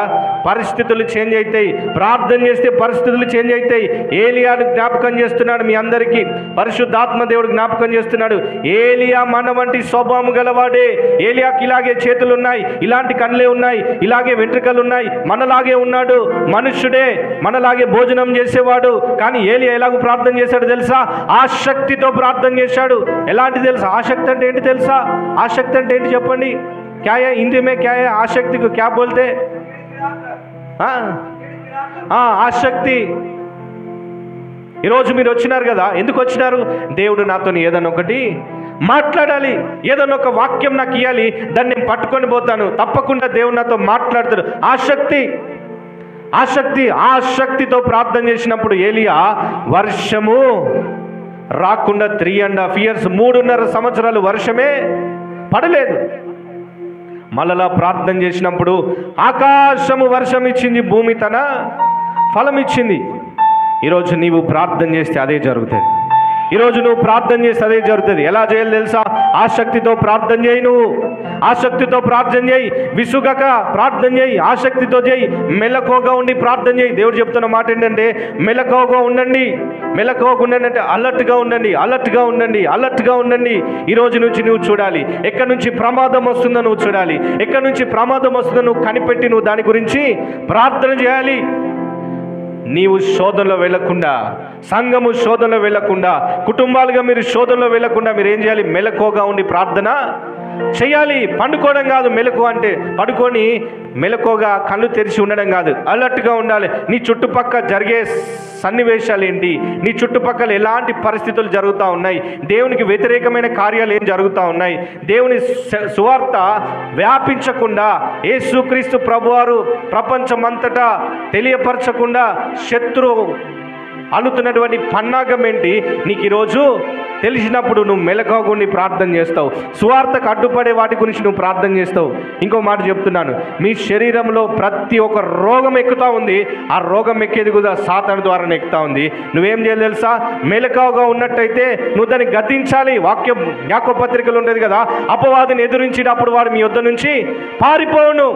పరిస్థితులు చేంజ్ అవుతాయి. ప్రార్థన చేస్తే పరిస్థితులు చేంజ్ అవుతాయి. ఏలియాను జ్ఞాపకం చేస్తున్నాడు మీ అందరికీ. పరిశుద్ధాత్మ దేవుడు జ్ఞాపకం చేస్తున్నాడు. ఏలియా మన వంటి స్వభావం గలవాడే. ఏలియాకి ఇలాగే చేతులు ఉన్నాయి, ఇలాంటి కళ్ళే ఉన్నాయి, ఇలాగే వెంట్రుకలు ఉన్నాయి, మనలాగే ఉన్నాడు. మనుష్యుడే, మనలాగే భోజనం చేసేవాడు. కానీ ఏలియా ఎలాగో ప్రార్థన చేశాడు తెలుసా? ఆసక్తితో ప్రార్థన చేశాడు. ఎలాంటి తెలుసా? ఆసక్తి అంటే ఏంటి తెలుసా? ఆసక్తి అంటే ఏంటి చెప్పండి? क्या है हिंदी में? क्या है आसक्ति को? क्या बोलते? ఆసక్తి. ఈరోజు మీరు వచ్చినారు కదా, ఎందుకు వచ్చినారు? దేవుడు నాతో ఏదన్నా ఒకటి మాట్లాడాలి, ఏదన్నా ఒక వాక్యం నాకు ఇవ్వాలి, దాన్ని నేను పట్టుకొని పోతాను. తప్పకుండా దేవుడు నాతో మాట్లాడతాడు. ఆసక్తితో ప్రార్థన చేసినప్పుడు ఏలియా వర్షము రాకుండా 3.5 years 3.5 సంవత్సరాలు వర్షమే పడలేదు. మళ్ళా ప్రార్థన చేసినప్పుడు ఆకాశము వర్షం ఇచ్చింది, భూమి తన ఫలం ఇచ్చింది. ఈరోజు నీవు ప్రార్థన చేస్తే అదే జరుగుతుంది. ఈరోజు నువ్వు ప్రార్థన చేస్తే అదే జరుగుతుంది. ఎలా చేయాలి తెలుసా? ఆసక్తితో ప్రార్థన చేయి. నువ్వు ఆసక్తితో ప్రార్థన చేయి, విసుగక ప్రార్థన చేయి, ఆసక్తితో చేయి, మెలకువగా ఉండి ప్రార్థన చేయి. దేవుడు చెప్తున్న మాట ఏంటంటే మెలకువగా ఉండండి అంటే అలర్ట్గా ఉండండి. ఈ రోజు నుంచి నువ్వు చూడాలి, ఎక్కడి నుంచి ప్రమాదం వస్తుందో నువ్వు చూడాలి. ఎక్కడి నుంచి ప్రమాదం వస్తుందో నువ్వు కనిపెట్టి నువ్వు దాని గురించి ప్రార్థన చేయాలి. నీవు శోధనలో వెళ్ళకుండా, సంఘము శోధనలో వెళ్ళకుండా, కుటుంబాలుగా మీరు శోధనలో వెళ్ళకుండా మీరు ఏం చేయాలి? మెలకువగా ఉండి ప్రార్థన చేయాలి. పండుకోవడం కాదు మెలకు అంటే. పడుకొని మెలకువగా కళ్ళు తెరిచి ఉండడం కాదు, అలర్ట్గా ఉండాలి. నీ చుట్టుపక్కల జరిగే సన్నివేశాలు ఏంటి, నీ చుట్టుపక్కల ఎలాంటి పరిస్థితులు జరుగుతూ ఉన్నాయి, దేవునికి వ్యతిరేకమైన కార్యాలు ఏం జరుగుతూ ఉన్నాయి, దేవుని సువార్త వ్యాపించకుండా, యేసుక్రీస్తు ప్రభువారు ప్రపంచమంతటా తెలియపరచకుండా శత్రువు అల్లుతున్నటువంటి పన్నాగం ఏంటి నీకు ఈరోజు తెలిసినప్పుడు నువ్వు మెలకువగా ప్రార్థన చేస్తావు. సువార్తకు అడ్డుపడే వాటి గురించి నువ్వు ప్రార్థన చేస్తావు. ఇంకో మాట చెప్తున్నాను, మీ శరీరంలో ప్రతి ఒక్క రోగం ఎక్కుతూ ఉంది. ఆ రోగం ఎక్కేది కూడా సాతాను ద్వారానే ఎక్కుతూ ఉంది. నువ్వేం చేయాలి తెలుసా? మెలకువగా ఉన్నట్టయితే నువ్వు దాన్ని గద్దించాలి. వాక్యం యాకోబు పత్రికలో ఉండేది కదా, అపవాదిని ఎదిరించినప్పుడు వాడు మీ యొద్ద నుంచి పారిపోవును.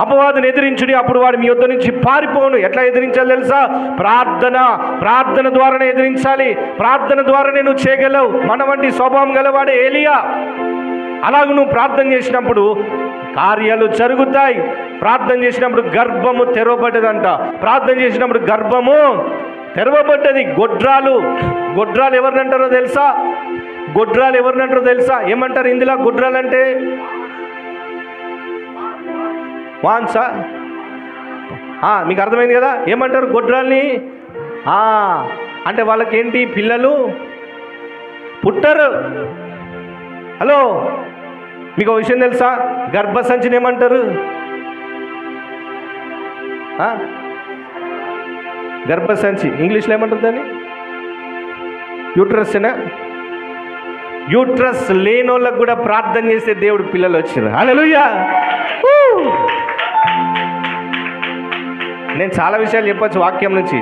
అపవాదిని ఎదిరించుడి, అప్పుడు వాడు మీ యొద్ద నుంచి పారిపోవును. ఎట్లా ఎదిరించాలి తెలుసా? ప్రార్థన ద్వారానే ఎదిరించాలి. ప్రార్థన ద్వారానే నువ్వు చేయగలవు. మన వంటి స్వభావం గలవాడే ఏలియా. అలాగ నువ్వు ప్రార్థన చేసినప్పుడు కార్యాలు జరుగుతాయి. ప్రార్థన చేసినప్పుడు గర్భము తెరవబడ్డదంట. ప్రార్థన చేసినప్పుడు గర్భము తెరవబడ్డది. గొడ్రాలు ఎవరినంటారో తెలుసా? ఏమంటారు ఇందులో గొడ్రాలంటే? వాన్సా? మీకు అర్థమైంది కదా ఏమంటారు గొడ్రాల్ని? అంటే వాళ్ళకేంటి, పిల్లలు పుట్టరు. హలో, మీకు విషయం తెలుసా? గర్భసంచిని ఏమంటారు? గర్భసంచి ఇంగ్లీష్లో ఏమంటారు దాన్ని? యూట్రస్నా? యూట్రస్ లేనోళ్ళకు కూడా ప్రార్థన చేస్తే దేవుడు పిల్లలు వచ్చారు. హల్లెలూయా. నేను చాలా విషయాలు చెప్పచ్చు వాక్యం నుంచి.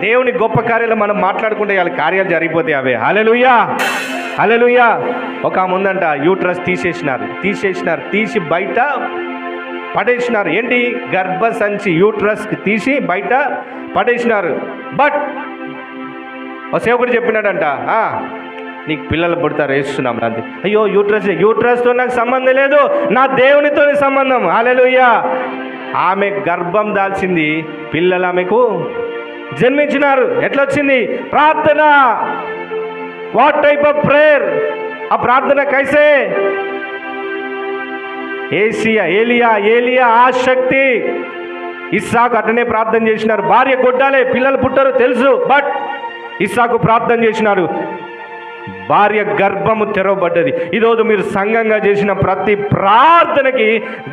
దేవుని గొప్ప కార్యాలు మనం మాట్లాడుకుంటే వాళ్ళ కార్యాలు జరిగిపోతాయి అవే. హల్లెలూయా. ఒక ఆమె ఉందంట, యూట్రస్ తీసేసినారు, తీసి బయట పడేసినారు. ఏంటి? గర్భసంచి యూట్రస్కి తీసి బయట పడేసినారు. బట్ ఒక సేవకుడు చెప్పినాడంట, నీకు పిల్లలు పుడతారు, వేస్తున్నాం అంతే. అయ్యో యూట్రస్తో నాకు సంబంధం లేదు, నా దేవునితో సంబంధం. హల్లెలూయా. ఆమె గర్భం దాల్చింది, పిల్లలు ఆమెకు జన్మించినారు. ఎట్లా వచ్చింది? ప్రార్థన. What type of prayer? ఆ ప్రార్థన కైసే? ఏలియా ఆ శక్తి. ఇస్సాకు అటనే ప్రార్థన చేసినారు, భార్య కొట్టాలే, పిల్లలు పుట్టారు తెలుసు, బట్ ఇస్సాకు ప్రార్థన చేసినారు, భార్య గర్భము తెరవబడ్డది. ఈరోజు మీరు సంఘంగా చేసిన ప్రతి ప్రార్థనకి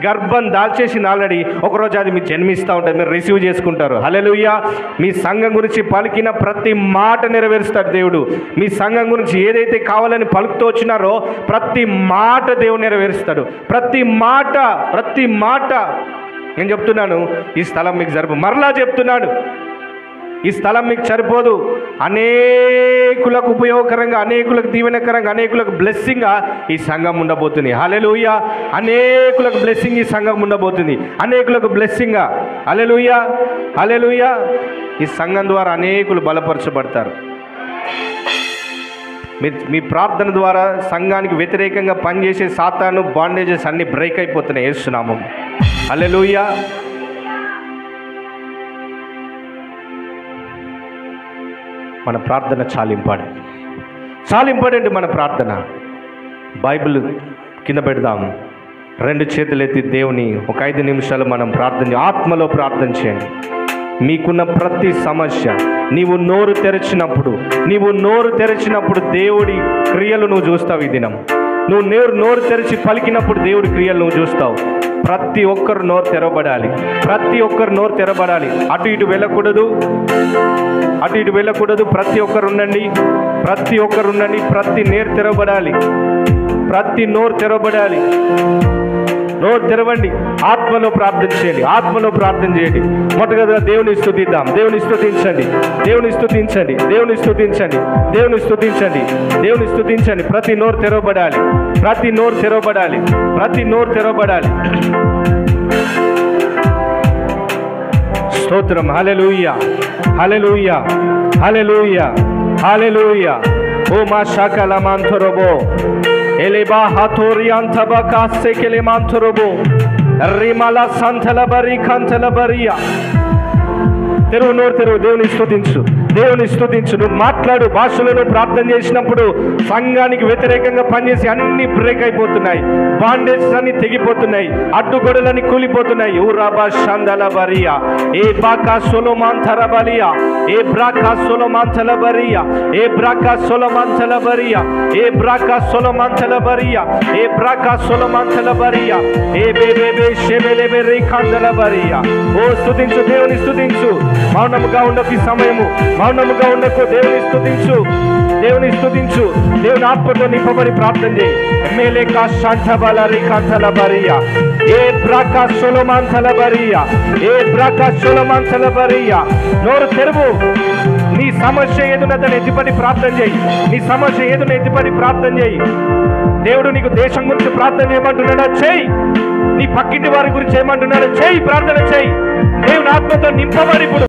గర్భం దాల్చేసింది ఆల్రెడీ. ఒకరోజు అది మీరు జన్మిస్తూ ఉంటుంది, మీరు రిసీవ్ చేసుకుంటారు. హల్లెలూయా. మీ సంఘం గురించి పలికిన ప్రతి మాట నెరవేరుస్తాడు దేవుడు. మీ సంఘం గురించి ఏదైతే కావాలని పలుకుతూ వచ్చినారో ప్రతి మాట దేవుడు నెరవేరుస్తాడు. ప్రతి మాట నేను చెప్తున్నాను, ఈ స్థలం మీకు సరిపోదు. మరలా చెప్తున్నాను, ఈ స్థలం మీకు సరిపోదు. అనేకులకు ఉపయోగకరంగా, అనేకులకు దీవెనకరంగా, అనేకులకు బ్లెస్సింగ్గా ఈ సంఘం ఉండబోతుంది. హల్లెలూయా. అనేకులకు బ్లెస్సింగ్ ఈ సంఘం ఉండబోతుంది, అనేకులకు బ్లెస్సింగ్గా. హల్లెలూయా. ఈ సంఘం ద్వారా అనేకులు బలపరచబడతారు. మీ ప్రార్థన ద్వారా సంఘానికి వ్యతిరేకంగా పనిచేసే సాతాను బాండేజెస్ అన్ని బ్రేక్ అయిపోతున్నాయి యేసునామం. హల్లెలూయా. మన ప్రార్థన చాలా ఇంపార్టెంట్. మన ప్రార్థన బైబిల్ కింద పెడదాం, 2 చేతులు ఎత్తి దేవుని ఒక 5 నిమిషాలు మనం ఆత్మలో ప్రార్థన చేయండి. మీకున్న ప్రతి సమస్య, నీవు నోరు తెరిచినప్పుడు దేవుడి క్రియలు నువ్వు చూస్తావు. ఈ దినం నువ్వు నోరు తెరిచి పలికినప్పుడు దేవుడి క్రియలు నువ్వు చూస్తావు. ప్రతి ఒక్కరు నోరు తెరవబడాలి. అటు ఇటు వెళ్ళకూడదు. ప్రతి ఒక్కరు ఉండండి. ప్రతి నోరు తెరవబడాలి. నోరు తెరవండి. ఆత్మలో ప్రార్థన చేయండి. మొదటగా దేవుని స్తుతిద్దాం. దేవుని స్తుతించండి. ప్రతి నోరు తెరవబడాలి. స్తోత్రం. హల్లెలూయా. ఓ మా శాఖల మాంథరబో ఎలిబా హతోరియాంతబా కాసెకెలే మాంథరబో రిమల సంతల బరి కంతల బరియా. నోరు తెరువు. దేవుని స్తుతించు. నువ్వు మాట్లాడు భాషలను ప్రార్థన చేసినప్పుడు సంఘానికి వ్యతిరేకంగా పనిచేసి అన్ని బ్రేక్ అయిపోతున్నాయి. బాండేజెస్ అన్ని తెగిపోతున్నాయి. అడ్డుగొడలన్నీ కూలిపోతున్నాయి. ఊరాబా షందల బరియా ఏ బాకా సొలొమాంతర బలియా ఏ బ్రాకా సొలొమాంతల బరియా ఏ బ్రాకా సొలొమాంతల బరియా ఏ బ్రాకా సొలొమాంతల బరియా ఏ బ్రాకా సొలొమాంతల బరియా ఏ బేబే షెబెలెబె రేఖాందల బరియా. ఓ స్తుతించు, దేవుని స్తుతించు. మౌనముగా ఉండకు ఈ సమయము. దేవుని స్తుతించు. దేవుని ఆత్మతో నింపబడి ప్రార్థన చేయి. ఎమ్మెల్యే కా శాంతబల రేఖాంతల బరియా ఏ బ్రాకా సొలొమాంతల బరియా. నోరు తెరువు. నీ సమస్య ఏదున్నదని ఎత్తిపడి ప్రార్థన చేయి. దేవుడు నీకు దేశం గురించి ప్రార్థన చేయమంటున్నాడా? చేయి. నీ పక్కింటి వారి గురించి ఏమంటున్నాడో చేయి. ప్రార్థన చేయి. దేవుని ఆత్మతో నింపబడి ఇప్పుడు